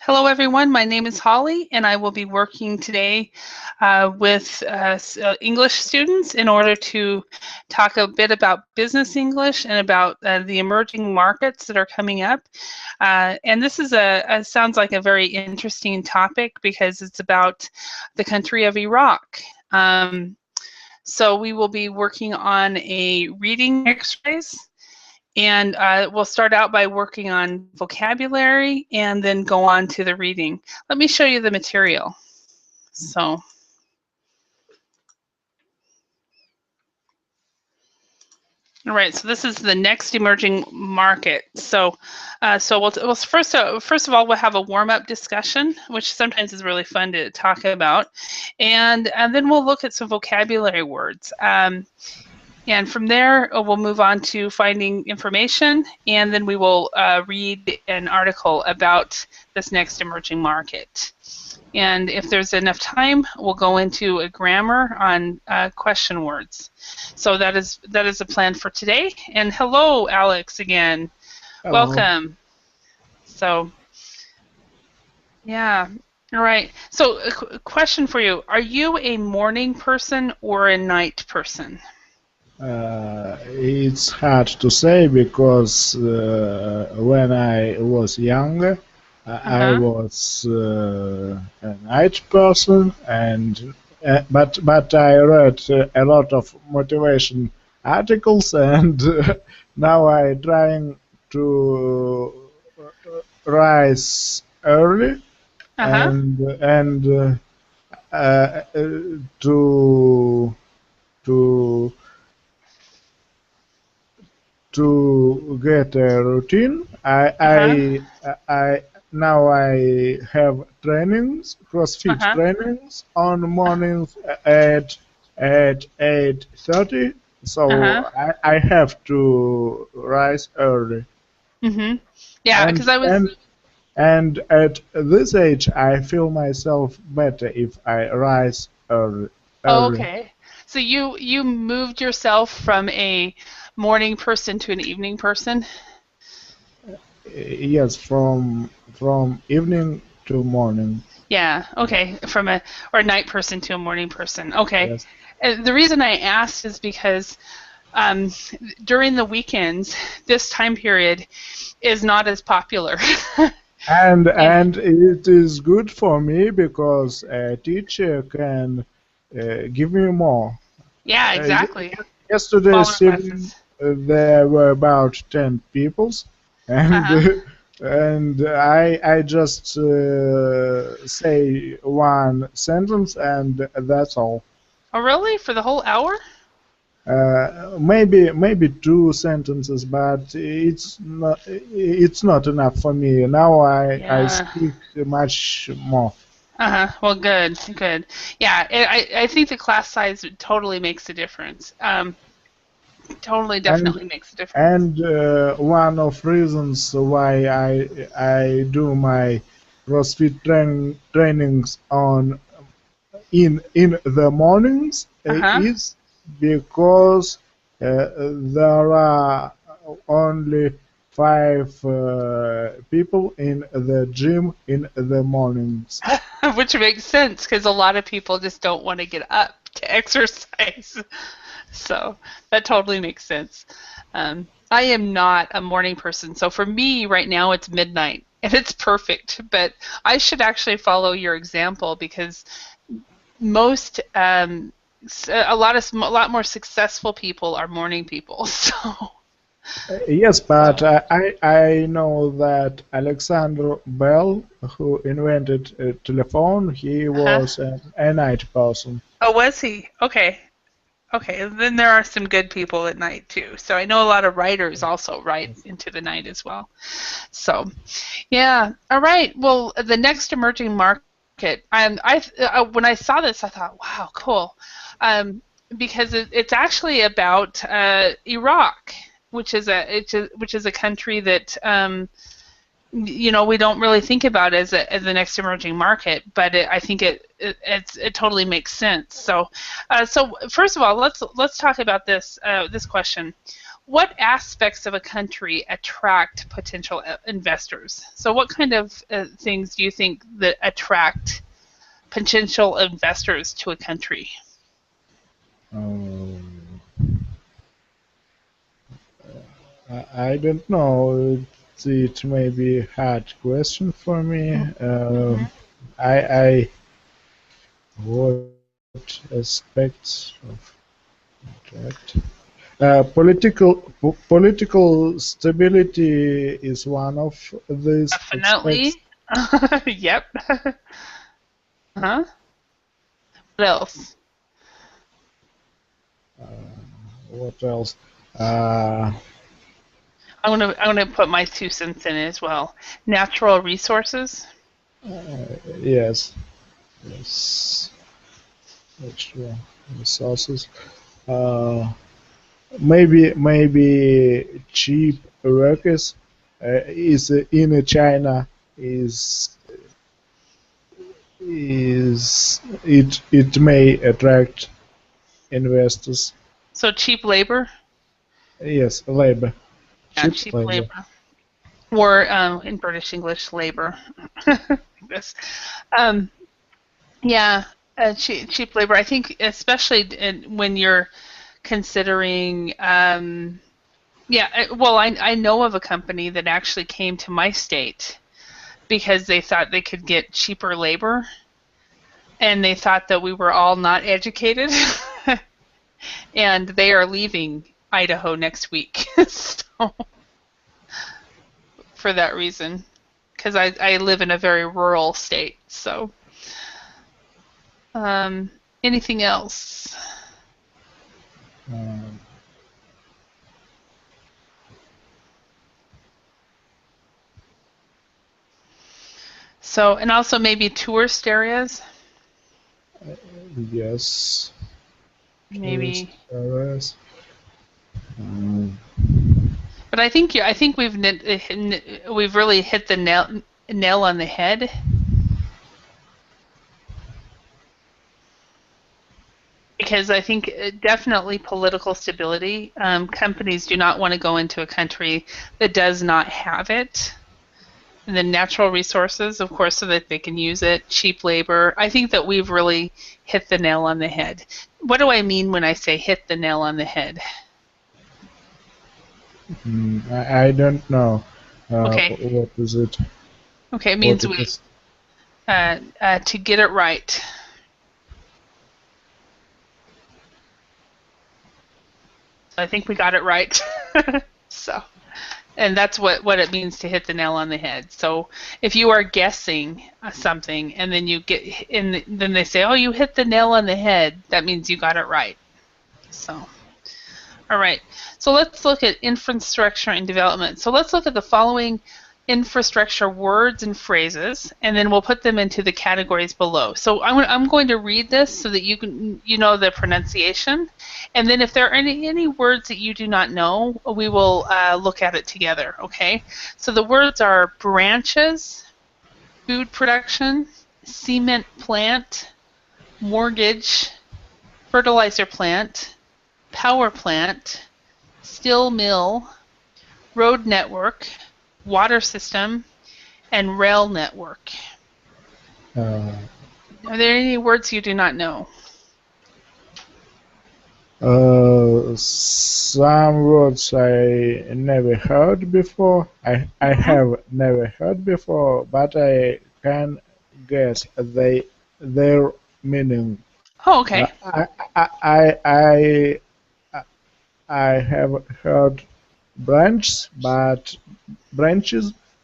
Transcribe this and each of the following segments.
Hello, everyone. My name is Holly, and I will be working today with English students in order to talk a bit about business English and about the emerging markets that are coming up. And this is sounds like a very interesting topic because it's about the country of Iraq. So we will be working on a reading exercise. And we'll start out by working on vocabulary and then go on to the reading. Let me show you the material. So, all right, so this is the next emerging market. So, we'll first of all, we'll have a warm-up discussion, which sometimes is really fun to talk about. And then we'll look at some vocabulary words. And from there, we'll move on to finding information, and then we will read an article about this next emerging market. And if there's enough time, we'll go into a grammar on question words. So that is the plan for today. And hello, Alex, again. Hello. Welcome. So, yeah. All right. So a question for you. Are you a morning person or a night person? It's hard to say because when I was younger, I was a night person, and but I read a lot of motivation articles, and now I'm trying to rise early and to get a routine. Now I have trainings, CrossFit trainings on mornings at 8:30. So I have to rise early. Yeah, because I was. And at this age, I feel myself better if I rise early. Oh, okay. So you moved yourself from a morning person to an evening person? Yes, from evening to morning. Yeah, okay. From a night person to a morning person. Okay. Yes. And the reason I asked is because during the weekends, this time period is not as popular. And it is good for me because a teacher can give me more. Yeah, exactly. Yesterday's evening, there were about 10 people, and and I just say one sentence and that's all. Oh, really? For the whole hour? Maybe two sentences, but it's not enough for me. Now I speak much more. Well, good. Yeah, I think the class size totally makes a difference. Definitely makes a difference. And one of reasons why I do my CrossFit trainings in the mornings is because there are only 5 people in the gym in the mornings. Which makes sense because a lot of people just don't want to get up to exercise. So that totally makes sense. I am not a morning person, so for me right now it's midnight, and it's perfect. But I should actually follow your example because most a lot more successful people are morning people. So. Yes, but I know that Alexander Bell, who invented a telephone, he was a night person. Oh, was he? Okay. Then there are some good people at night too. So I know a lot of writers also write into the night as well. So, yeah. All right. Well, the next emerging market. When I saw this, I thought, wow, cool, because it's actually about Iraq, which is a country that we don't really think about as the next emerging market, but I think it totally makes sense. So first of all, let's talk about this question. what aspects of a country attract potential investors? So what kind of things do you think that attract potential investors to a country? I don't know. It may be a hard question for me. I what aspects of attract? Political stability is one of these Definitely. aspects. Yep. Huh? What else? What else? I'm gonna put my 2 cents in as well. Natural resources. Yes. Natural resources. Maybe cheap workers is in China is it may attract investors. So cheap labor. Yes, labor. Yeah, cheap labor. Or in British English, labor. This. Yeah, cheap labor. I think especially when you're considering. Well, I know of a company that actually came to my state because they thought they could get cheaper labor, and they thought that we were all not educated, and they are leaving Idaho next week. So, for that reason, because I live in a very rural state. So, anything else? So, and also maybe tourist areas. Yes. Maybe. Tourist areas. But I think we've really hit the nail on the head. Because I think definitely political stability. Companies do not want to go into a country that does not have it. And then natural resources, of course, so that they can use it. Cheap labor. I think that we've really hit the nail on the head. What do I mean when I say hit the nail on the head? I don't know. Okay. What is it? Okay, it means we to get it right. I think we got it right. So, and that's what it means to hit the nail on the head. So, if you are guessing something and then you get then they say, "Oh, you hit the nail on the head," that means you got it right. So, all right. So let's look at infrastructure and development. So let's look at the following infrastructure words and phrases, and then we'll put them into the categories below. So I'm going to read this so that you know the pronunciation, and then if there are any words that you do not know, we will look at it together. Okay. So the words are branches, food production, cement plant, mortgage, fertilizer plant, power plant, steel mill, road network, water system, and rail network. Are there any words you do not know? Some words I never heard before. I have never heard before, but I can guess their meaning. Oh, okay. I have heard branches,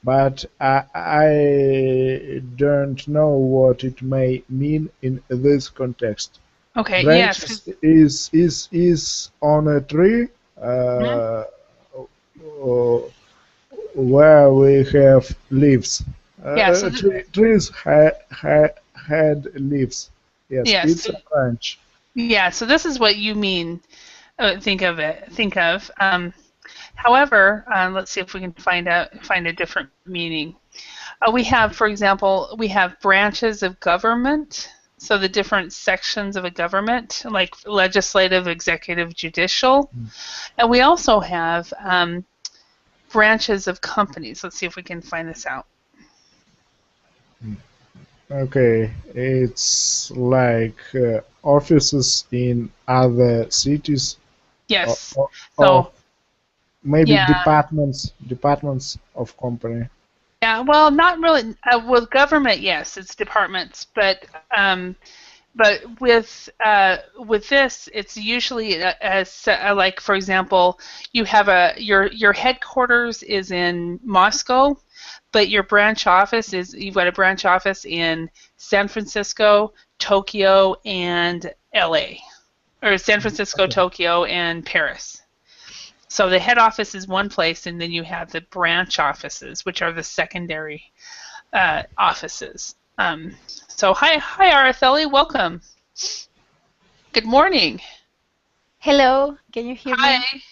but I don't know what it may mean in this context. Okay. Branches is on a tree where we have leaves. So trees had leaves. Yes, it's a branch. Yeah. So this is what you mean. Think of. However, let's see if we can find a different meaning. We have, for example, branches of government, So the different sections of a government, like legislative, executive, judicial. And we also have branches of companies. Let's see if we can find this out. Okay, it's like offices in other cities, Yes. or maybe yeah. departments of company. Yeah, well, not really. With government, yes, it's departments, but with this, it's usually like, for example, you have your headquarters is in Moscow, but your branch office you've got a branch office in San Francisco, Tokyo, and LA, or San Francisco, Tokyo, and Paris. So the head office is one place, and then you have the branch offices, which are the secondary offices. So hi, Araceli, welcome. Good morning. Hello, can you hear Hi. me?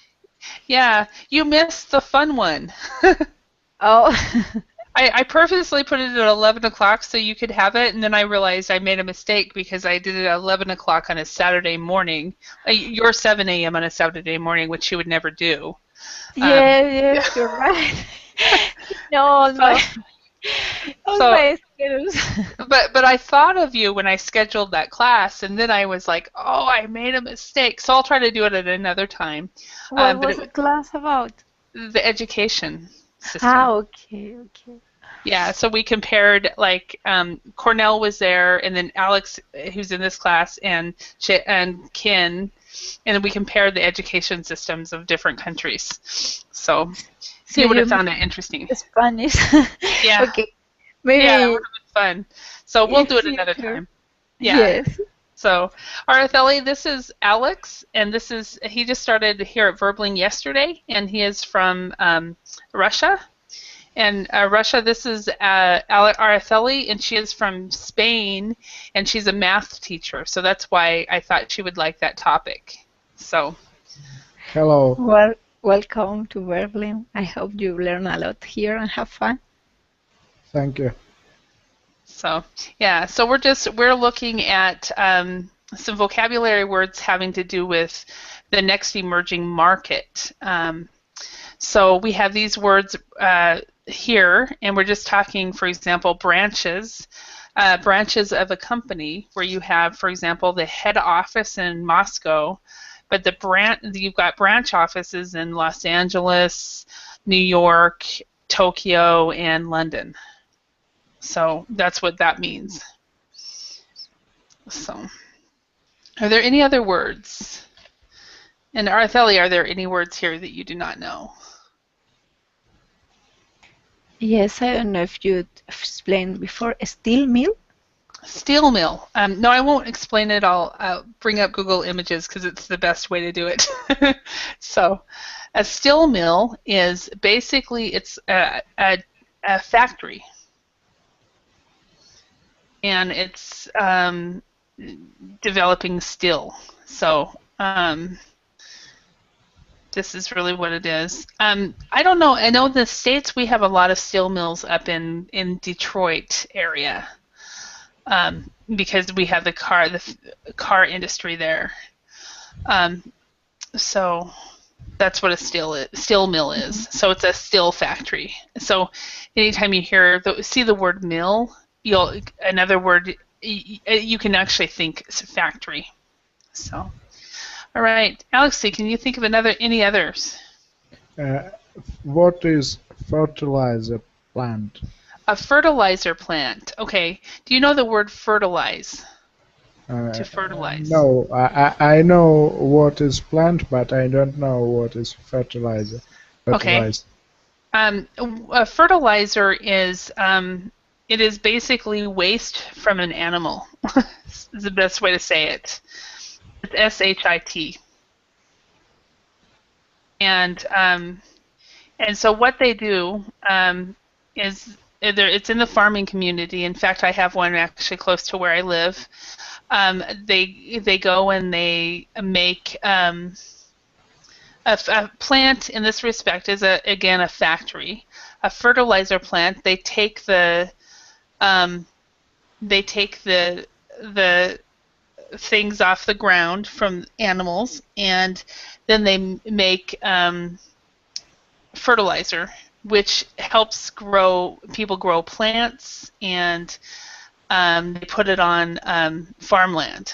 Yeah, you missed the fun one. Oh. I purposely put it at 11 o'clock so you could have it, and then I realized I made a mistake because I did it at 11 o'clock on a Saturday morning. Your 7 a.m. on a Saturday morning, which you would never do. Yes, you're right. No, but I thought of you when I scheduled that class, and then I was like, oh, I made a mistake. So I'll try to do it at another time. What was the class about? The education system. Okay. Yeah, so we compared, like, Cornell was there, and then Alex, who's in this class, and Ken, and we compared the education systems of different countries. So you would have found that interesting. Spanish. Yeah. Okay. Maybe. Yeah, it would have been fun. So we'll do it another time. Yeah. Yes. So, Araceli, this is Alex, and he just started here at Verbling yesterday, and he is from Russia. And Russia, this is Araceli, and she is from Spain, and she's a math teacher. So that's why I thought she would like that topic. So. Hello. Well, welcome to Verbling. I hope you learn a lot here and have fun. Thank you. So, yeah, so we're looking at some vocabulary words having to do with the next emerging market. So we have these words here, and we're just talking, for example, branches of a company where you have, for example, the head office in Moscow, but you've got branch offices in Los Angeles, New York, Tokyo, and London. So that's what that means. So, are there any other words? And Araceli, are there any words here that you do not know? Yes, I don't know if you explained before. A steel mill? Steel mill. No, I won't explain it. I'll bring up Google Images because it's the best way to do it. So, a steel mill is basically it's a factory. And it's developing steel. So this is really what it is. I don't know. I know in the States we have a lot of steel mills up in Detroit area because we have the car industry there. So that's what a steel mill is. So it's a steel factory. So anytime you see the word mill, another word you can actually think factory. So, all right, Alexei, can you think of any others? What is fertilizer plant? A fertilizer plant. Okay. Do you know the word fertilize? To fertilize. No, I know what is plant, but I don't know what is fertilizer. Okay. A fertilizer is it is basically waste from an animal. Is the best way to say it. It's SHIT. And so what they do is it's in the farming community. In fact, I have one actually close to where I live. They go and they make a plant in this respect is again a factory. A fertilizer plant. They take the the things off the ground from animals, and then they make fertilizer, which helps people grow plants, and they put it on farmland.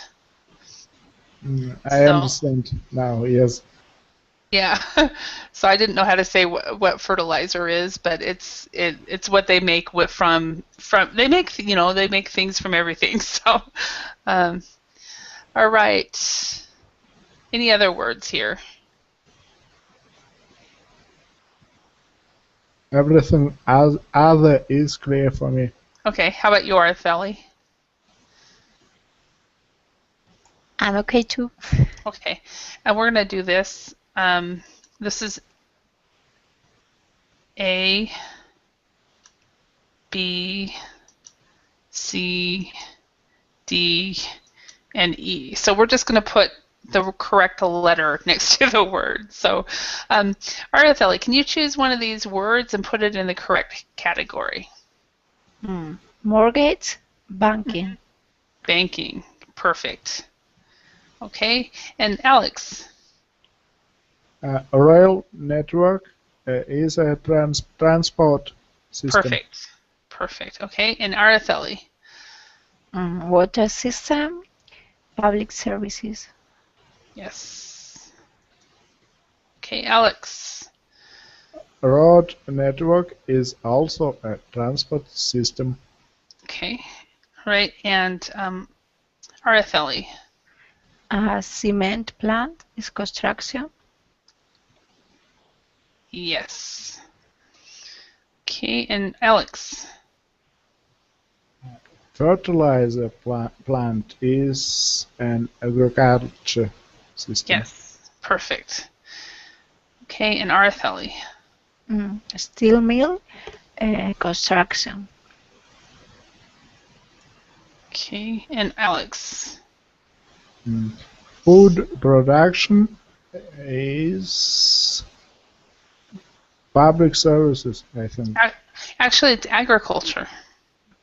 I understand now, yes. Yeah, so I didn't know how to say what fertilizer is, but it's what they make from they make they make things from everything. So, all right. Any other words here? Everything other is clear for me. Okay, how about you, Artheli? I'm okay too. Okay, and we're gonna do this. This is A, B, C, D, and E. So we're just going to put the correct letter next to the word. So, Artheli, can you choose one of these words and put it in the correct category? Mortgage, banking. Banking, perfect. Okay, and Alex? Rail network is a transport system. Perfect, perfect. Okay, and Artheli? Water system, public services. Yes. Okay, Alex? Road network is also a transport system. Okay, all right, and Artheli? A cement plant is construction. Yes. Okay, and Alex? Fertilizer plant is an agriculture system. Yes, perfect. Okay, and Artheli? Steel mill, construction. Okay, and Alex? Food production is public services, I think. Actually, it's agriculture.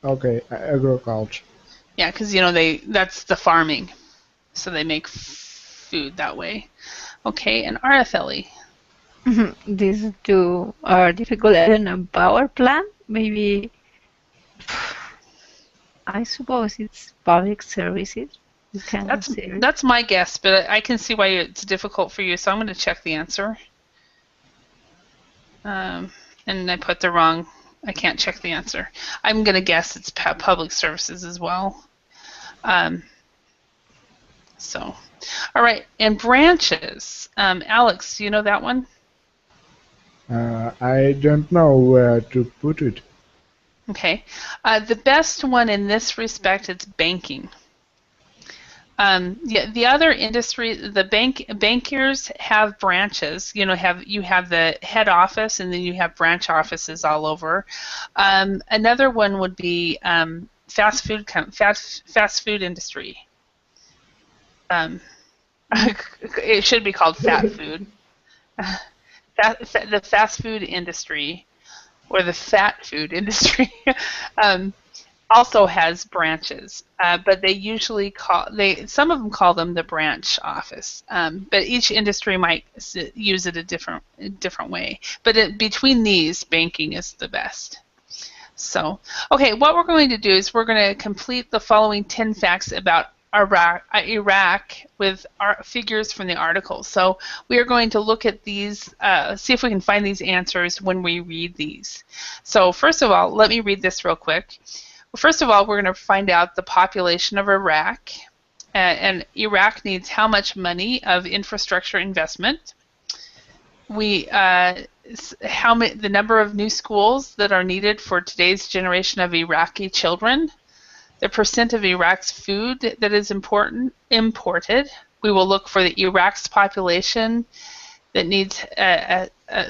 Okay, agriculture. Yeah, because that's the farming, so they make food that way. Okay, and Artheli? These two are difficult. I don't know. Power plant, maybe. I suppose it's public services. You can consider. That's my guess, but I can see why it's difficult for you. So I'm going to check the answer. And I put the wrong. I can't check the answer. I'm going to guess it's public services as well. So, all right, and branches. Alex, do you know that one? I don't know where to put it. Okay. The best one in this respect is banking. Yeah, the other industry, the bankiers have branches. You have the head office, and then you have branch offices all over. Another one would be fast food industry. It should be called fat food. The fast food industry, or the fat food industry, also has branches, but they usually some of them call them the branch office, but each industry might use it a different way. But between these, banking is the best. So, okay, what we're going to do is we're going to complete the following 10 facts about Iraq with our figures from the article. So we are going to look at these, see if we can find these answers when we read these. So first of all, let me read this real quick. First of all, we're going to find out the population of Iraq, and Iraq needs how much money of infrastructure investment. The number of new schools that are needed for today's generation of Iraqi children. The percent of Iraq's food that is imported. We will look for the Iraq's population that needs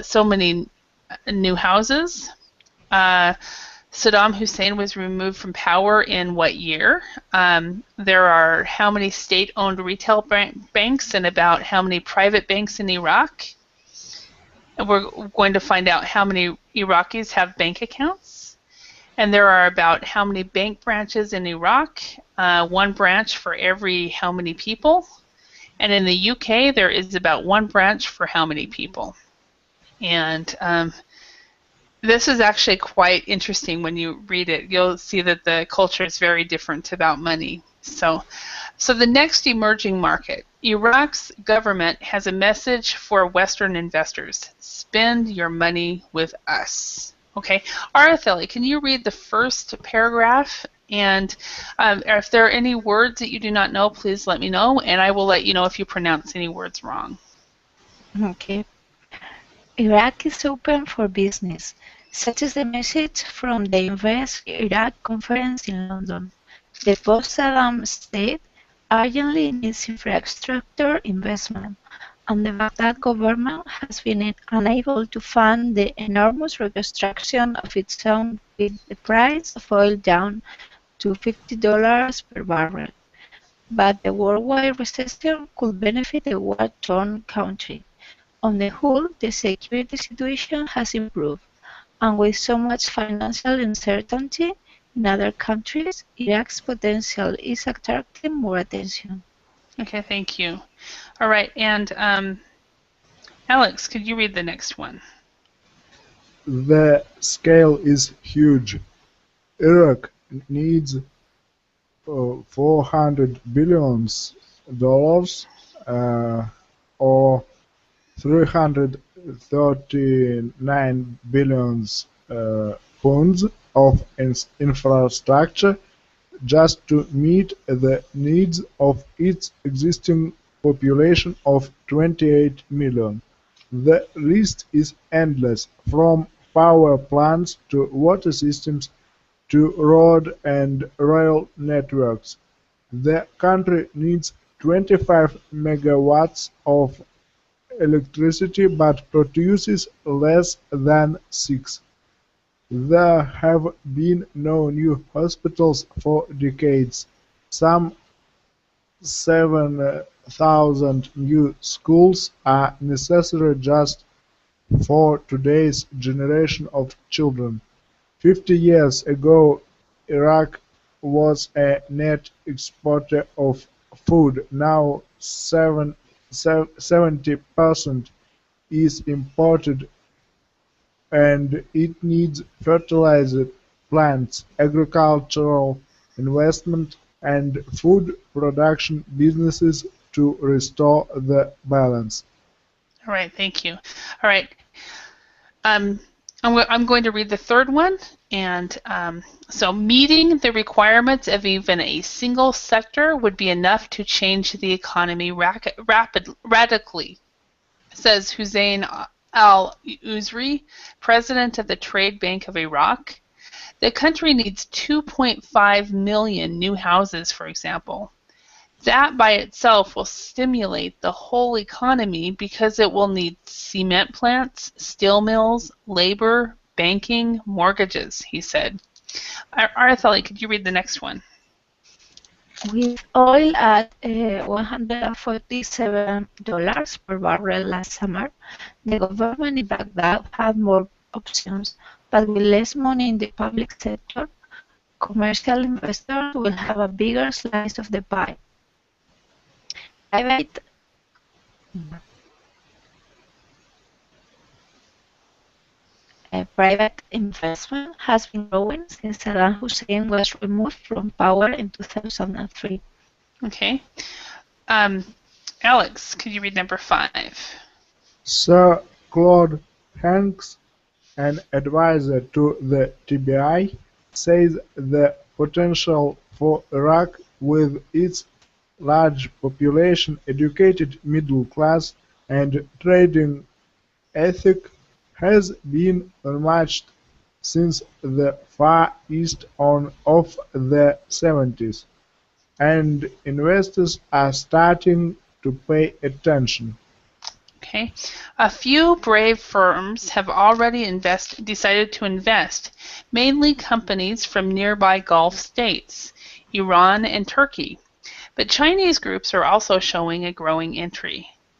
so many new houses. Saddam Hussein was removed from power in what year? There are how many state-owned retail banks and about how many private banks in Iraq? And we're going to find out how many Iraqis have bank accounts. And there are about how many bank branches in Iraq? One branch for every how many people? And in the UK, there is about one branch for how many people? And this is actually quite interesting when you read it. You'll see that the culture is very different about money. So the next emerging market, Iraq's government has a message for Western investors. Spend your money with us. Okay, Araceli, can you read the first paragraph? And if there are any words that you do not know, please let me know, and I will let you know if you pronounce any words wrong. Okay. Iraq is open for business. Such is the message from the Invest Iraq conference in London. The post-Saddam state urgently needs infrastructure investment, and the Baghdad government has been unable to fund the enormous reconstruction of its own with the price of oil down to $50 per barrel. But the worldwide recession could benefit a war-torn country. On the whole, the security situation has improved, and with so much financial uncertainty in other countries, Iraq's potential is attracting more attention. Okay, thank you. All right, and Alex, could you read the next one? The scale is huge. Iraq needs $400 billion or 339 billion pounds of infrastructure just to meet the needs of its existing population of 28 million. The list is endless, from power plants to water systems to road and rail networks. The country needs 25 megawatts of electricity but produces less than 6. There have been no new hospitals for decades. Some 7,000 new schools are necessary just for today's generation of children. 50 years ago, Iraq was a net exporter of food. Now 70% is imported, and it needs fertilizer plants, agricultural investment, and food production businesses to restore the balance. All right, thank you. All right. I'm going to read the third one. And so meeting the requirements of even a single sector would be enough to change the economy radically, says Hussein al-Uzri, president of the Trade Bank of Iraq. The country needs 2.5 million new houses, for example. That by itself will stimulate the whole economy because it will need cement plants, steel mills, labor, banking, mortgages, he said. Araceli, could you read the next one? With oil at $147 per barrel last summer, the government in Baghdad had more options, but with less money in the public sector, commercial investors will have a bigger slice of the pie. Private investment has been growing since Saddam Hussein was removed from power in 2003. Okay. Alex, could you read number 5? Sir Claude Hanks, an advisor to the TBI, says the potential for Iraq with its large population, educated middle class, and trading ethic has been unmatched since the Far East of the 70s, and investors are starting to pay attention. Okay. A few brave firms have already decided to invest, mainly companies from nearby Gulf states, Iran and Turkey. But Chinese groups are also showing a growing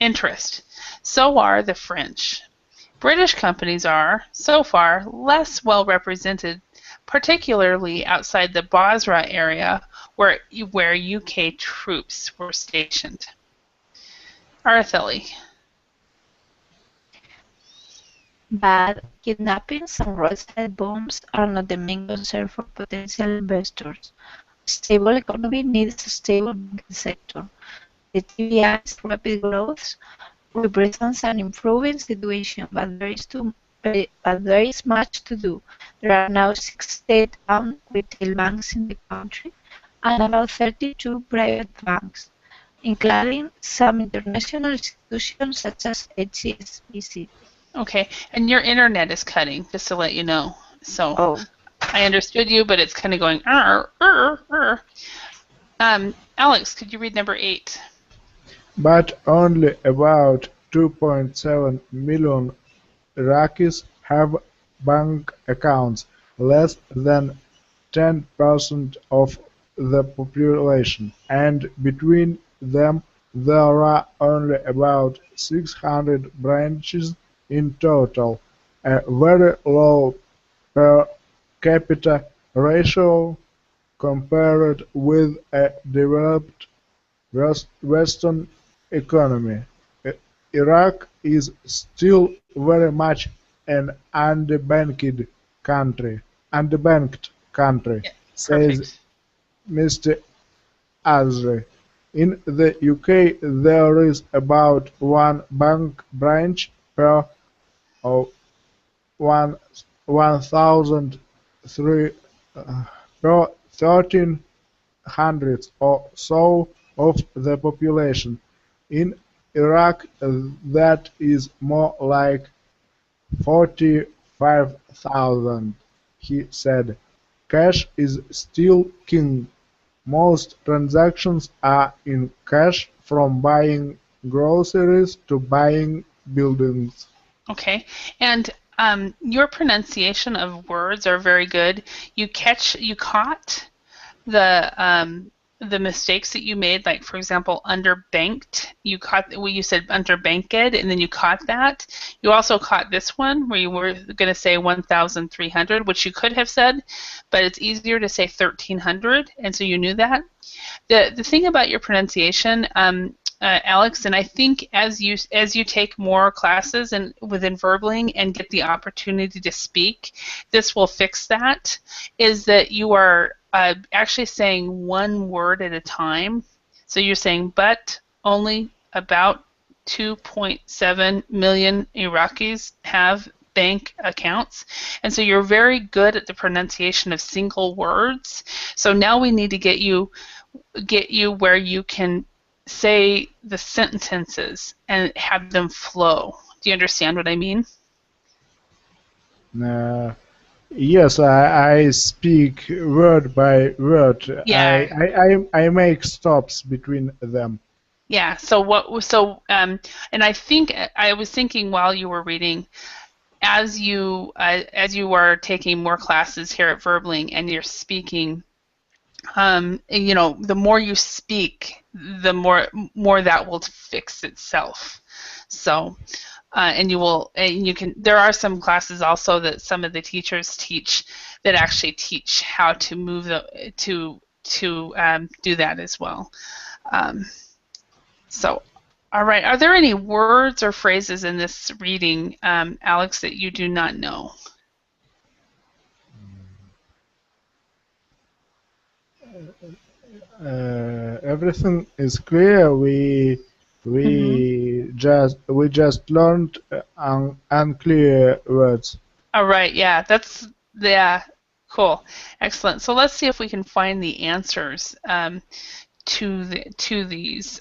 interest. So are the French. British companies are, so far, less well represented, particularly outside the Basra area where UK troops were stationed. Araceli. But kidnappings and roadside bombs are not the main concern for potential investors. A stable economy needs a stable banking sector. The TBI's rapid growth represents an improving situation, but there is much to do. There are now 6 state-owned retail banks in the country and about 32 private banks, including some international institutions such as HSBC. Okay, and your internet is cutting, just to let you know. So Oh. I understood you, but it's kind of going. Alex, could you read number 8? But only about 2.7 million Iraqis have bank accounts, less than 10% of the population, and between them there are only about 600 branches in total, a very low per capita ratio compared with a developed Western economy. Iraq is still very much an underbanked country, Yeah, says perfect. Mr. Azri. In the UK there is about one bank branch per 1,300 or so of the population. In Iraq that is more like 45,000, he said. Cash is still king. Most transactions are in cash, from buying groceries to buying buildings. Okay, and your pronunciation of words are very good. You caught the mistakes that you made, like for example, underbanked. You caught well, you said underbanked, and then you caught that. You also caught this one where you were going to say 1,300, which you could have said, but it's easier to say 1,300, and so you knew that. The thing about your pronunciation, Alex, and I think as you take more classes and within Verbling and get the opportunity to speak, this will fix that. Is that you are actually saying one word at a time. So you're saying, but only about 2.7 million Iraqis have bank accounts, and so you're very good at the pronunciation of single words. So now we need to get you where you can say the sentences and have them flow. Do you understand what I mean? Yes, I speak word by word. Yeah. I make stops between them. Yeah. And I think I was thinking while you were reading, as you are taking more classes here at Verbling and you're speaking, the more you speak, the more that will fix itself. So, and you can. There are some classes also that some of the teachers teach that actually teach how to move to do that as well. So, all right. Are there any words or phrases in this reading, Alex, that you do not know? Everything is clear. We just learned unclear words. All right. Yeah. Cool. Excellent. So let's see if we can find the answers to these.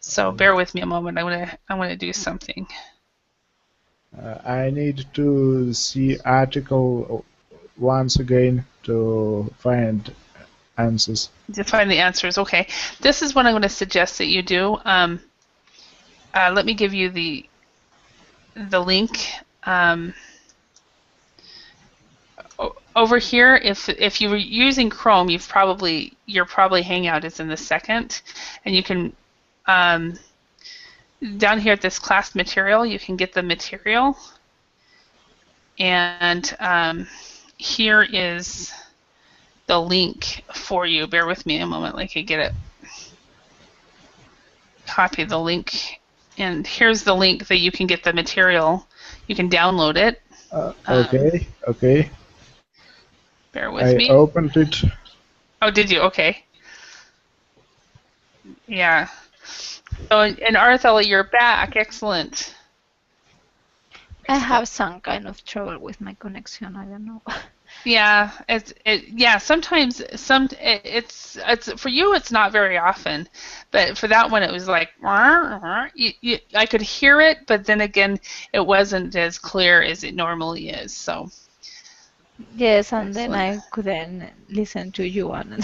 So bear with me a moment. I'm gonna do something. I need to see article once again to find answers. To find the answers. Okay. This is what I'm going to suggest that you do. Let me give you the link. Over here, if you were using Chrome, your probably Hangout is in the second, and you can down here at this class material, you can get the material, and here is the link for you. Bear with me a moment, like I get it. Copy the link, and here's the link that you can get the material. You can download it. Okay. Bear with me. I opened it. Oh, did you? Okay. Yeah. So, and Arthella, you're back. Excellent. I have some kind of trouble with my connection. I don't know. Yeah, sometimes it's for you it's not very often, but for that one it was like I could hear it, but then again it wasn't as clear as it normally is. So Yes, and excellent. then I couldn't listen to you, and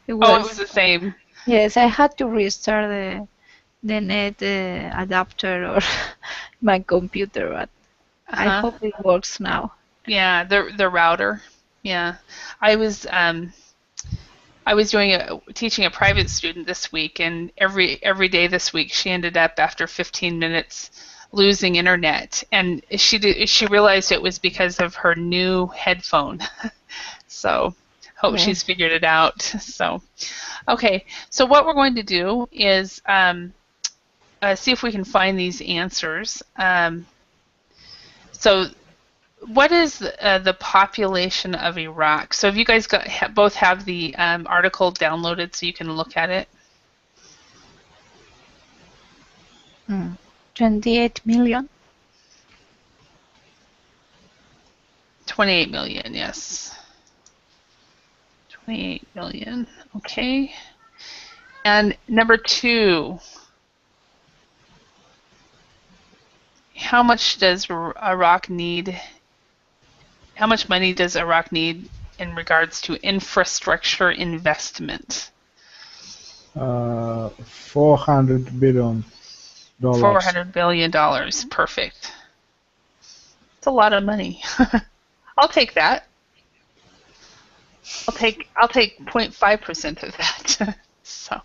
it was the same. Yes, I had to restart the net adapter or my computer, but I hope it works now. Yeah, the router. Yeah, I was teaching a private student this week, and every day this week she ended up after 15 minutes losing internet, and she realized it was because of her new headphone. So hope she's figured it out. So okay, so what we're going to do is see if we can find these answers. So what is the population of Iraq? So have you guys both have the article downloaded so you can look at it? 28 million. 28 million, yes. 28 million, okay. And number 2, how much does Iraq need? How much money does Iraq need in regards to infrastructure investment? $400 billion. $400 billion. Perfect. It's a lot of money. I'll take that. I'll take 0.5% of that. So,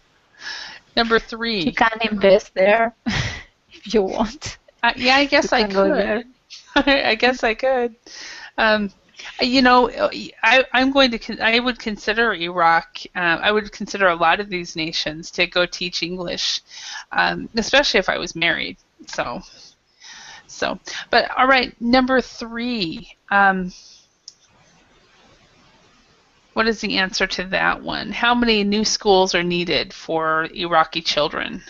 number 3. You can invest there if you want. Yeah, I guess I could. I guess I could. You know, I would consider Iraq. I would consider a lot of these nations to go teach English, especially if I was married. So, but all right, number 3. What is the answer to that one? How many new schools are needed for Iraqi children?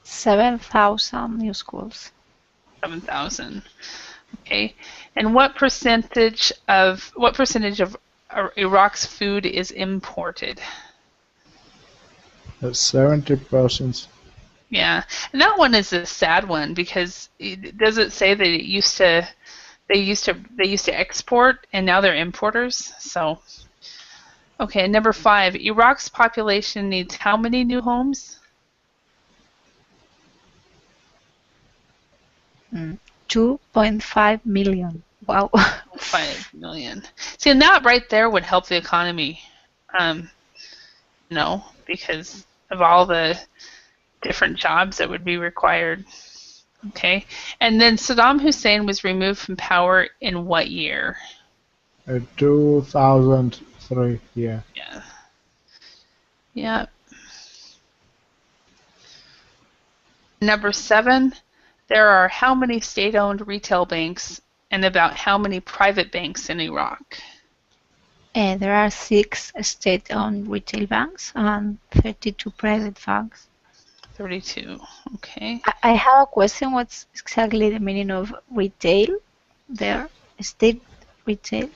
7,000 new schools. 7,000. Okay. And what percentage of Iraq's food is imported? 70%. Yeah, and that one is a sad one because does it say that they used to export and now they're importers? So, okay, number 5. Iraq's population needs how many new homes? 2.5 million. Wow. 5 million. See, and that right there would help the economy, because of all the different jobs that would be required. Okay, and then Saddam Hussein was removed from power in what year? 2003. Yeah. Yeah. Number 7. There are how many state-owned retail banks and about how many private banks in Iraq? There are 6 state-owned retail banks and 32 private banks. 32. Okay. I have a question. What's exactly the meaning of retail there? State retail?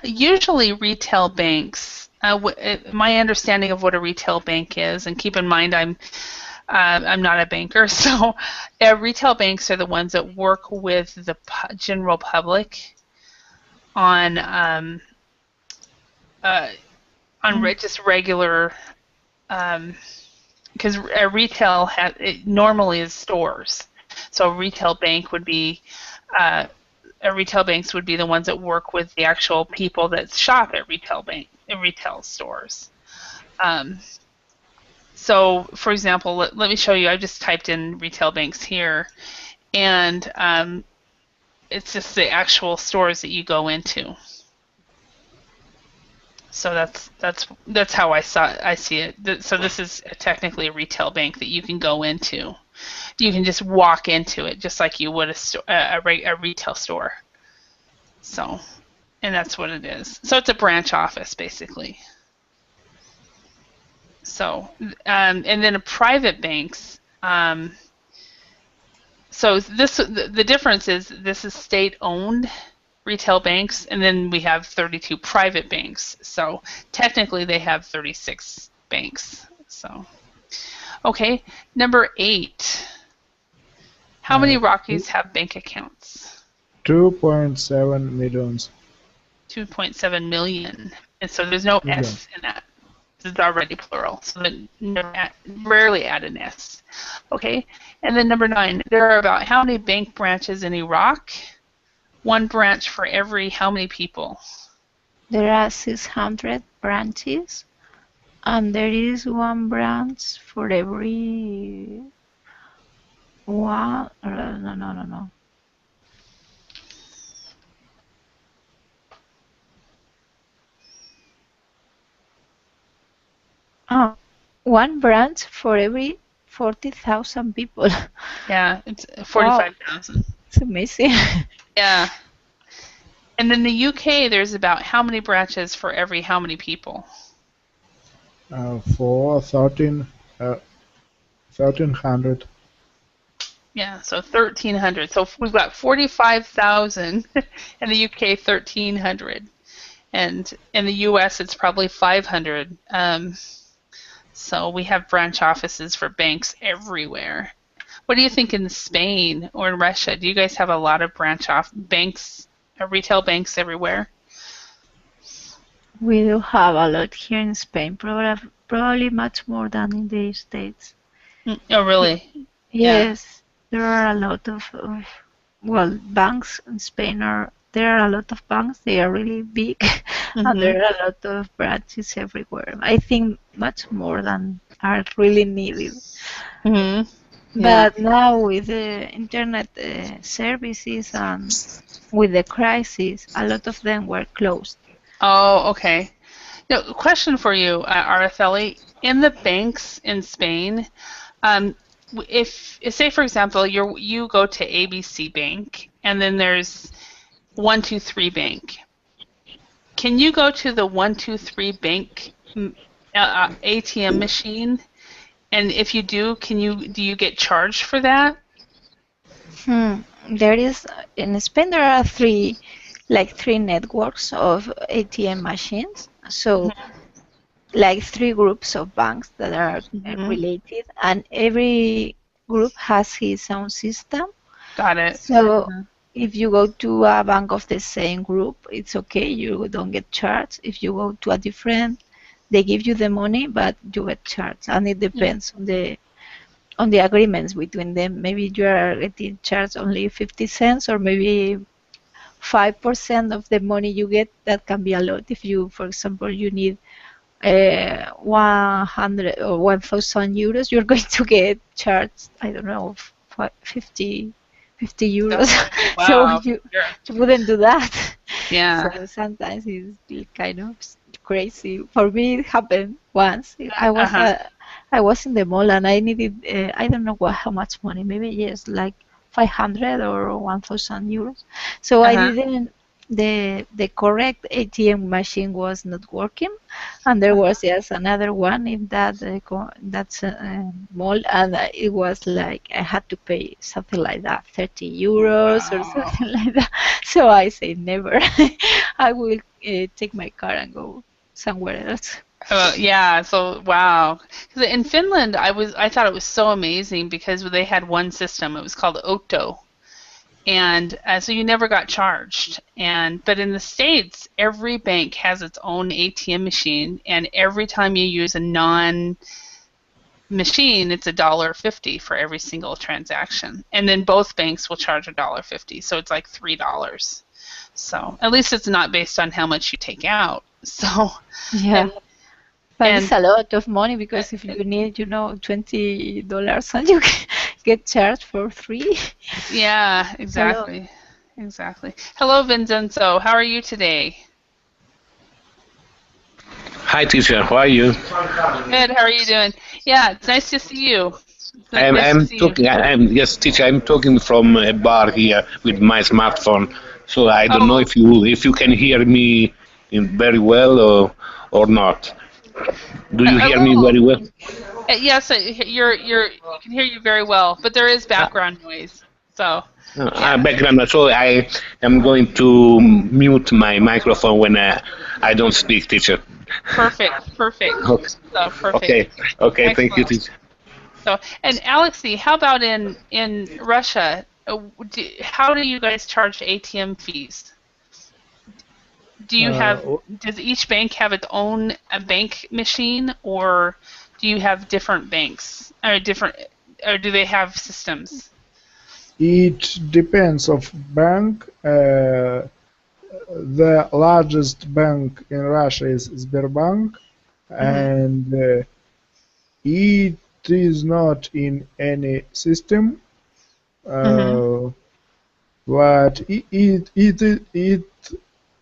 Usually retail banks. My understanding of what a retail bank is, and keep in mind I'm not a banker, so retail banks are the ones that work with the general public on just regular, because retail normally is stores. So retail banks would be the ones that work with the actual people that shop at retail stores. So, for example, let me show you. I just typed in retail banks here, and it's just the actual stores that you go into. So that's how I see it. So this is technically a retail bank that you can go into. You can just walk into it just like you would a retail store. So, and that's what it is. So it's a branch office basically. So, and then a private banks. So the difference is this is state-owned retail banks, and then we have 32 private banks. So technically they have 36 banks. So, okay, number 8. How many Rockies have bank accounts? 2.7 millions. 2.7 million. And so there's no S in that. It's already plural, so then rarely add an S. Okay, and then number 9, there are about how many bank branches in Iraq? 1 branch for every how many people? There are 600 branches, and there is 1 branch for every one. No. Oh, 1 branch for every 40,000 people. Yeah, it's 45,000. Wow. It's amazing. Yeah. And in the UK, there's about how many branches for every how many people? For 1,300. Yeah, so 1,300. So we've got 45,000 in the UK, 1,300. And in the US, it's probably 500. So we have branch offices for banks everywhere. What do you think in Spain or in Russia? Do you guys have a lot of banks, retail banks everywhere? We do have a lot here in Spain, probably much more than in the States. Oh, really? Yes, there are a lot of banks in Spain there are a lot of banks. They are really big, and there are a lot of branches everywhere. I think much more than are really needed. Mm-hmm. But now with the internet services and with the crisis, a lot of them were closed. Oh, okay. Now, question for you, Araceli. In the banks in Spain, if say for example you go to ABC Bank and then there's 123 Bank, can you go to the 123 Bank ATM machine? And if you do, do you get charged for that? There is in Spain there are three networks of ATM machines. So like 3 groups of banks that are related, and every group has its own system. Got it. So if you go to a bank of the same group, it's okay, you don't get charged. If you go to a different, they give you the money, but you get charged, and it depends on the agreements between them. Maybe you are getting charged only 50 cents, or maybe 5% of the money you get. That can be a lot. If you, for example, you need 100 or 1,000 euros, you're going to get charged, I don't know, 50 euros. Wow. So you wouldn't do that. Yeah. So sometimes it's kind of crazy. For me, it happened once. I was in the mall and I needed I don't know how much money. Maybe just like 500 or 1,000 euros. So I didn't. The correct ATM machine was not working, and there was just another one in that mall, and it was like I had to pay something like that, 30 euros or something like that. So I say never. I will take my car and go somewhere else. Yeah. So wow. 'Cause in Finland, I thought it was so amazing because they had one system. It was called Otto. And so you never got charged. But in the States, every bank has its own ATM machine, and every time you use a non-machine, it's $1.50 for every single transaction. And then both banks will charge $1.50, so it's like $3. So at least it's not based on how much you take out. So yeah. But it's a lot of money, because if you need, $20 and you get charged for $3. Yeah, exactly. Exactly. Hello, Vincenzo. How are you today? Hi, teacher. How are you? Good. How are you doing? Yeah, it's nice to see you. Nice to I'm see you. talking. Yes, teacher. I'm talking from a bar here with my smartphone. So I don't know Oh, if you can hear me very well or not. Do you a hear me little. very well? Yes, you can hear you very well, but there is Uh, background noise. So, yeah. Background. So I am going to mute my microphone when I don't speak, teacher. Perfect. Perfect. Okay. So perfect. Okay. Okay. Thank you, Excellent. teacher. So, and Alexei, how about in Russia? How do you guys charge ATM fees? Do you have Uh, does each bank have its own bank machine, or do you have different banks or do they have systems? it depends of bank. The largest bank in Russia is Sberbank, Hmm. and it is not in any system. Hmm. Uh, but it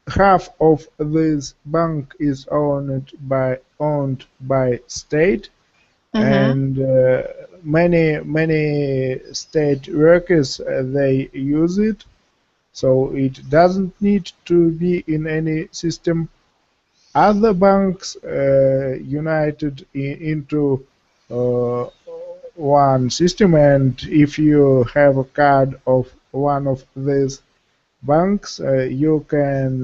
half of this bank is owned by state, Hmm. and many state workers they use it, so it doesn't need to be in any system. Other banks united into uh, one system, and if you have a card of one of these banks, you can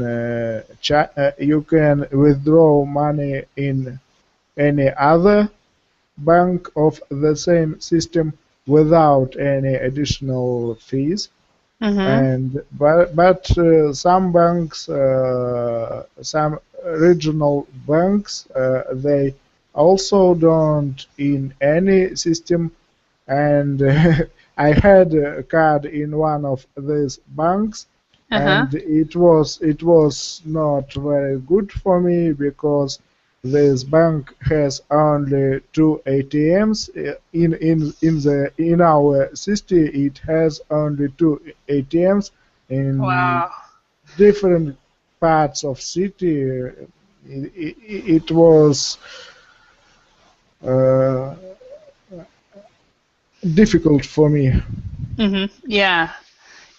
withdraw money in any other bank of the same system without any additional fees. Hmm. And but some banks, some regional banks, they also don't in any system. And I had a card in one of these banks, Uh-huh. and it was not very good for me because this bank has only two ATMs. In our city. It has only two ATMs in Wow. different parts of city. It was uh, difficult for me. Hmm. Yeah.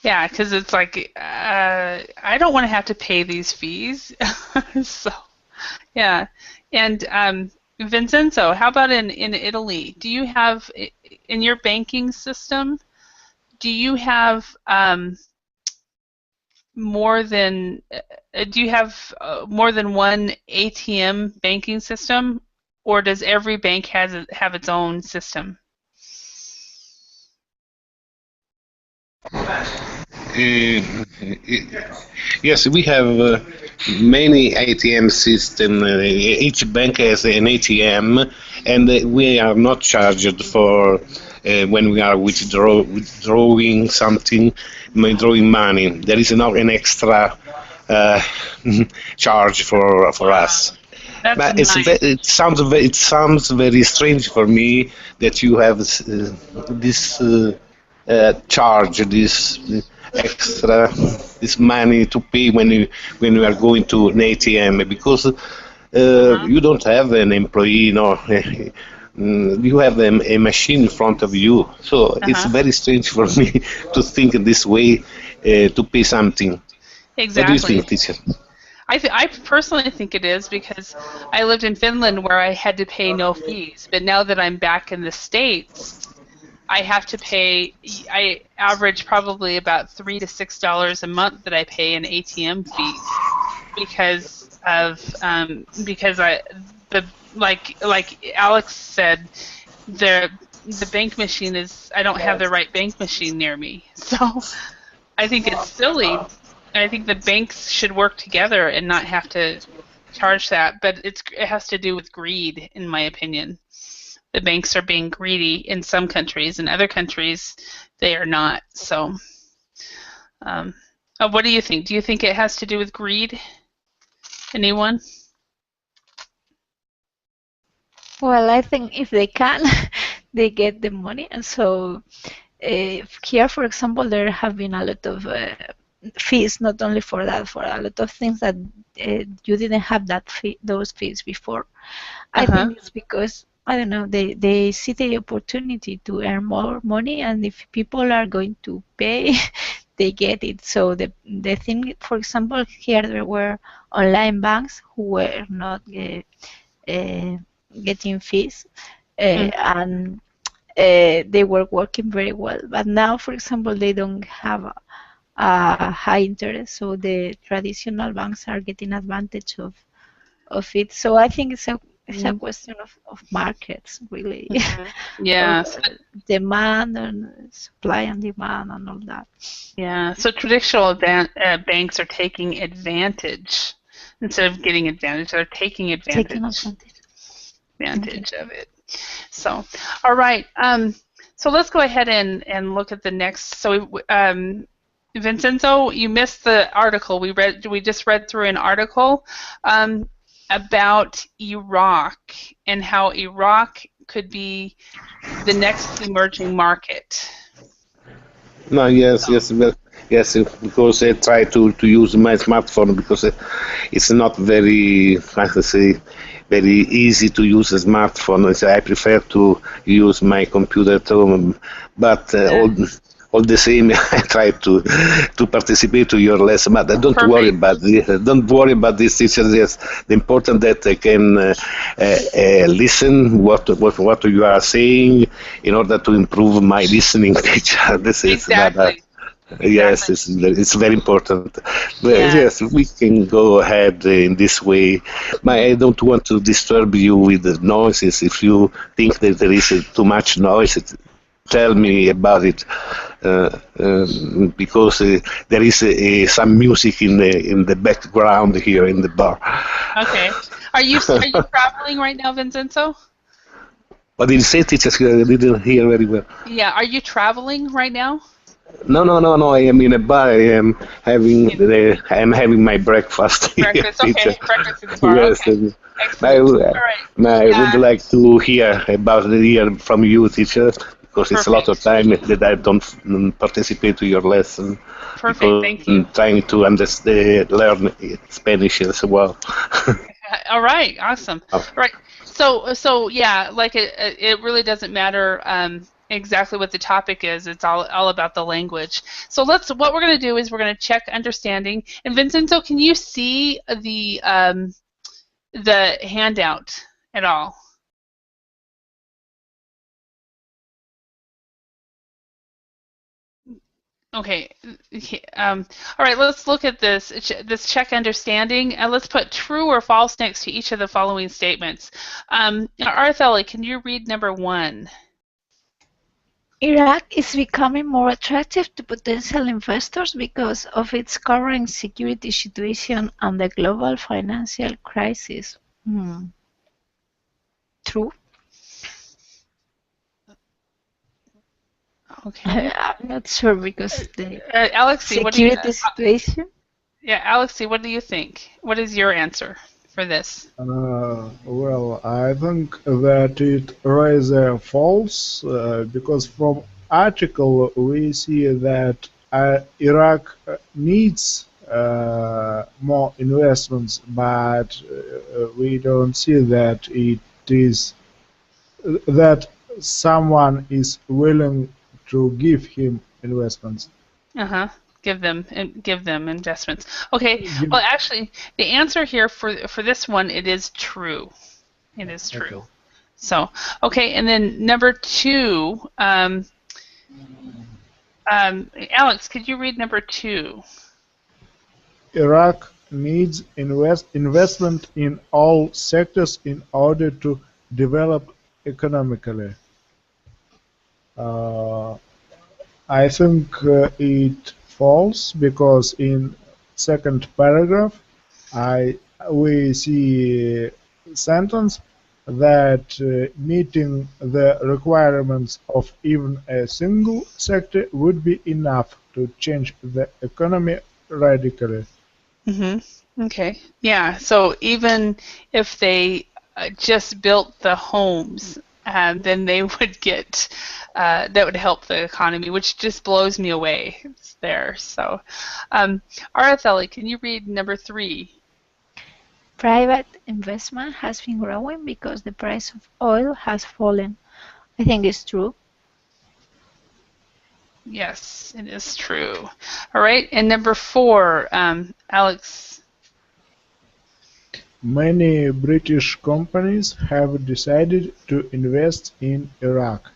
Yeah, because it's like I don't want to have to pay these fees. So, yeah. And Vincenzo, how about in Italy? Do you have in your banking system, do you have more than do you have more than one ATM banking system, or does every bank have its own system? Uh, yes, we have many ATM system. Each bank has an ATM, and we are not charged for when we are withdrawing something, withdrawing money. There is not an extra uh, charge for us. That's But nice. it sounds very strange for me that you have this charge, this extra this money to pay when you are going to an ATM, because Uh-huh. you don't have an employee, no. You have a machine in front of you, so it's Uh-huh. very strange for me to think this way to pay something. What do you Exactly. think, teacher? I personally think it is because I lived in Finland where I had to pay no fees, but now that I'm back in the States, I have to pay. I average probably about $3 to $6 a month that I pay in ATM fees because I the like Alex said, the bank machine is I don't have the right bank machine near me, so I think it's silly. I think the banks should work together and not have to charge that, but it has to do with greed, in my opinion. The banks are being greedy in some countries, in other countries they are not. So, um, what do you think? Do you think it has to do with greed? Anyone? Well, I think if they can, they get the money. And so here, for example, there have been a lot of fees, not only for that, for a lot of things that you didn't have those fees before. I think it's because, I don't know, they see the opportunity to earn more money, and if people are going to pay, they get it. So the thing, for example, here there were online banks who were not getting fees, and they were working very well. But now, for example, they don't have a high interest, so the traditional banks are getting advantage of it. So I think it's a question of markets, really. Yeah. Demand and supply and demand and all that. Yeah. So traditional banks are taking advantage instead of getting advantage. They're taking advantage of it. So, all right. So let's go ahead and look at the next. So, Vincenzo, you missed the article. We just read through an article about Iraq and how Iraq could be the next emerging market. No, yes, because I try to use my smartphone because it's not very, how to say, very easy to use a smartphone. So I prefer to use my computer at home, but all the same, I try to participate to your lesson. But don't worry about this. Don't worry about this, teacher. Yes, the important that I can listen what you are saying in order to improve my listening, teacher. This is exactly. Yes, it's very important. But yes, we can go ahead in this way. But I don't want to disturb you with the noises. If you think that there is too much noise, tell me about it, because there is some music in the background here in the bar. Okay. Are you traveling right now, Vincenzo? What did you say, teacher? I didn't hear very well. Yeah. Are you traveling right now? No. I am in a bar. I am having my breakfast. Breakfast. Okay. Breakfast in the bar. Yes. Okay. I would like to hear from you, teacher, because it's a lot of time that I don't participate to your lesson. Perfect. Thank you. I'm trying to learn Spanish as well. All right. Awesome. Right. So yeah, like it really doesn't matter exactly what the topic is. It's all about the language. So what we're going to do is we're going to check understanding. And Vincenzo, can you see the handout at all? Okay. All right. Let's look at this check understanding, and let's put true or false next to each of the following statements. Artheli, can you read number 1? Iraq is becoming more attractive to potential investors because of its current security situation and the global financial crisis. True. Okay. I'm not sure because the Alexi, security situation. Yeah, Alexi, what do you think? What is your answer for this? Well, I think that it rather false because from article we see that Iraq needs more investments, but we don't see that it is that someone is willing to give him investments. Give them investments. Okay. Well, actually, the answer here for this one, it is true. It is true. Okay. So, okay, and then number 2, Alex, could you read number 2? Iraq needs investment in all sectors in order to develop economically. I think it false because in second paragraph we see sentence that meeting the requirements of even a single sector would be enough to change the economy radically. Okay. Yeah. So even if they just built the homes then they would get that would help the economy, which just blows me away. It's there. So, Araceli, can you read number 3? Private investment has been growing because the price of oil has fallen. I think it's true. Yes, it is true. All right, and number 4, Alex. Many British companies have decided to invest in Iraq.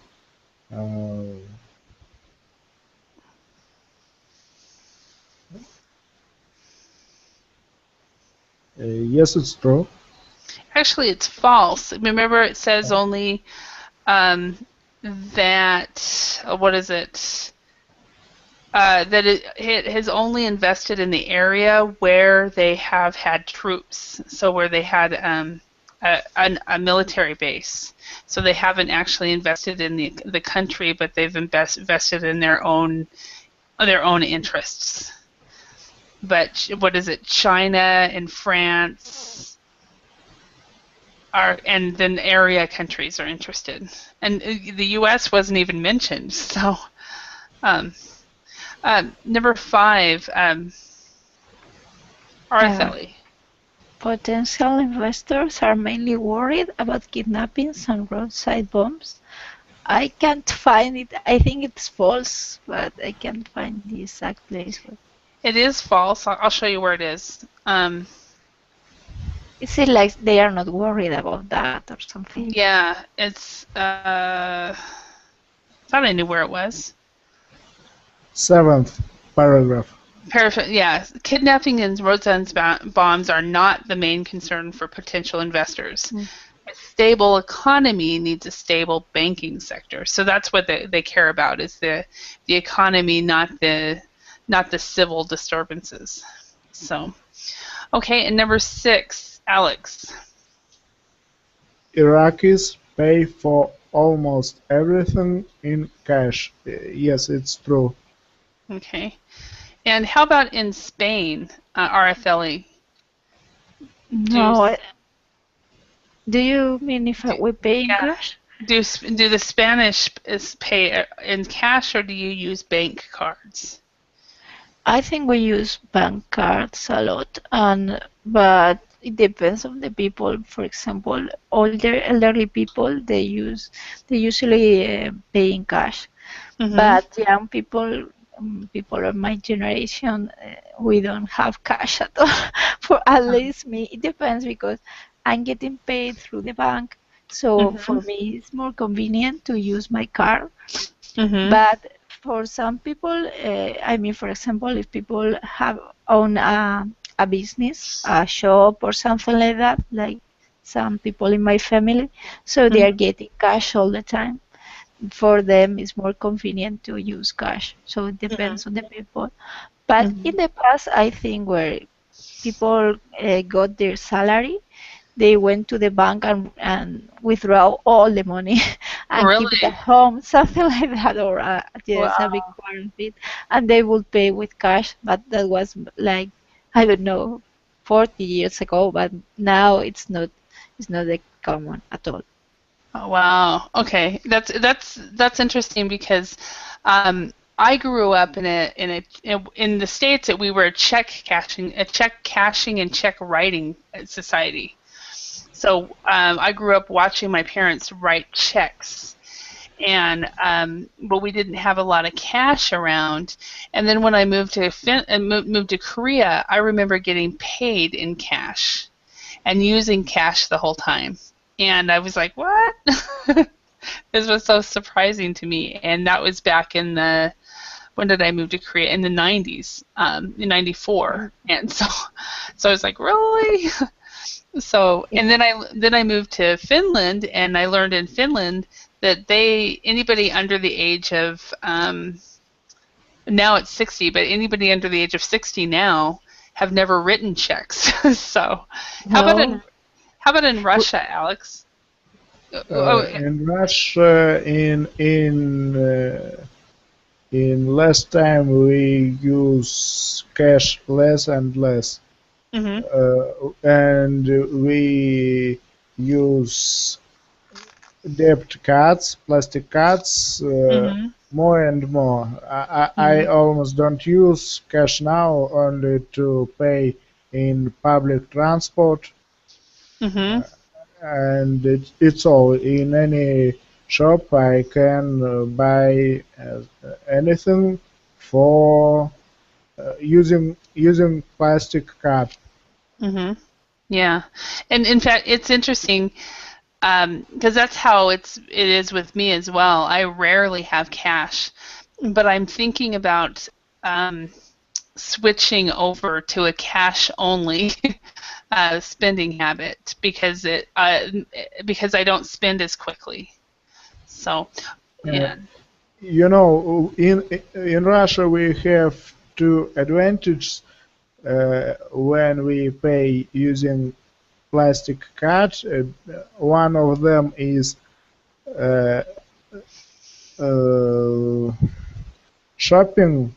Yes, it's true. Actually, it's false. Remember, it says only that what is it? That it has only invested in the area where they have had troops, so where they had a military base. So they haven't actually invested in the country, but they've invested in their own interests. But what is it? China and France and then area countries are interested, and the U.S. wasn't even mentioned. So. Number 5, Araceli. Potential investors are mainly worried about kidnappings and roadside bombs. I can't find it. I think it's false, but I can't find the exact place. It is false. I'll show you where it is. Is it like they are not worried about that or something? Yeah, it's. Thought I knew where it was. 7th paragraph. Yeah, kidnapping and roadside bombs are not the main concern for potential investors. A stable economy needs a stable banking sector. So that's what they care about, is the economy, not the civil disturbances. So, okay, and number 6, Alex. Iraqis pay for almost everything in cash. Yes, it's true. Okay. And how about in Spain, Araceli? No. Do you mean if we pay in cash? Do the Spanish pay in cash, or do you use bank cards? I think we use bank cards a lot, but it depends on the people. For example, elderly people, they usually pay in cash. But young people of my generation, we don't have cash at all. For at least me, it depends, because I'm getting paid through the bank, so for me it's more convenient to use my card. But for some people, I mean, for example, if people own a business, a shop or something like that, like some people in my family, so they are getting cash all the time. For them, it's more convenient to use cash. So it depends on the people. But in the past, I think where people got their salary, they went to the bank and withdraw all the money and keep it at home, something like that, or a big quarantine, and they would pay with cash. But that was like, I don't know, 40 years ago. But now it's not that common at all. Oh, wow. Okay, that's interesting, because I grew up in the States that we were a check cashing and check writing society. So I grew up watching my parents write checks, but we didn't have a lot of cash around. And then when I moved to Korea, I remember getting paid in cash and using cash the whole time. And I was like, what? This was so surprising to me. And that was back in when did I move to Korea? In the 90s, in 94. And so I was like, really? So, and then I moved to Finland, and I learned in Finland that anybody under the age of, now it's 60, but anybody under the age of 60 now have never written checks. So, how about in Russia, Alex? In Russia, in last time we use cash less and less, and we use debit cards, plastic cards, more and more. I almost don't use cash now, only to pay in public transport, and it's all. In any shop I can buy anything for using plastic card. Yeah, and in fact, it's interesting because that's how it is with me as well. I rarely have cash, but I'm thinking about switching over to a cash-only spending habit because because I don't spend as quickly. So, yeah. You know, in Russia we have two advantages when we pay using plastic card. One of them is shopping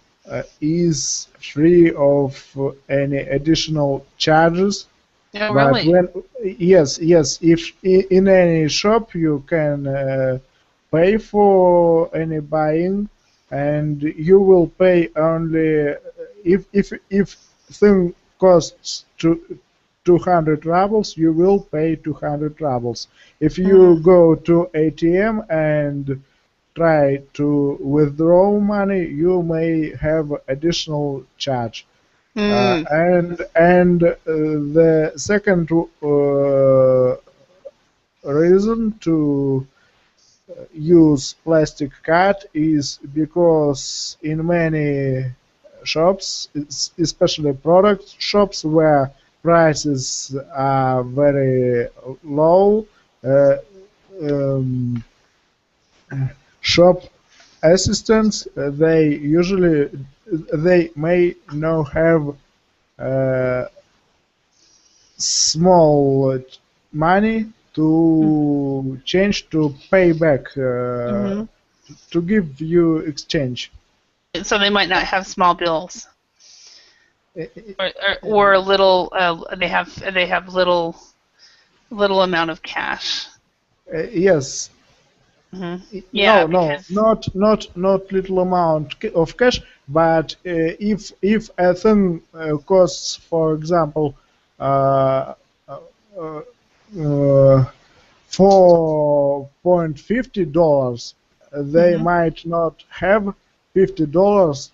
is free of any additional charges. Oh, really? But yes, if in any shop you can pay for any buying, and you will pay only if thing costs 200 rubles, you will pay 200 rubles. If you go to ATM and try to withdraw money, you may have additional charge. And the second reason to use plastic card is because in many shops, especially product shops where prices are very low, shop assistants they may not have small money to change to pay back to give you exchange. So they might not have small bills, or little. They have little amount of cash. Yes. Yeah. Not little amount of cash, but if a thing costs, for example, $4.50, they might not have $50,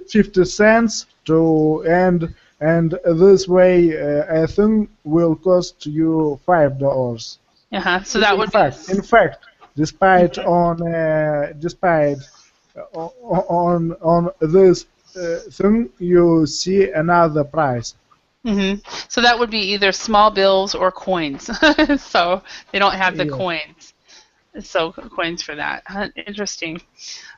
50 cents to end, and this way a thing will cost you $5. So that would in fact, despite on this thing, you see another price. So that would be either small bills or coins. So they don't have the coins. So coins for that. Interesting.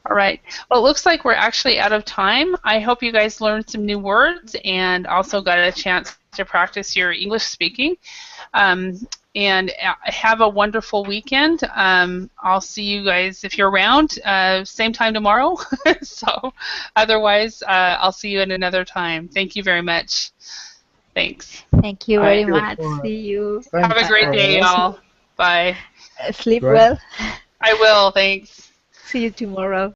All right. Well, it looks like we're actually out of time. I hope you guys learned some new words and also got a chance to practice your English speaking. And have a wonderful weekend. I'll see you guys if you're around, same time tomorrow. So otherwise, I'll see you at another time. Thank you very much. Thanks. Thank you very much. See you. Have a great day, y'all. Bye. Sleep well. I will. Thanks. See you tomorrow.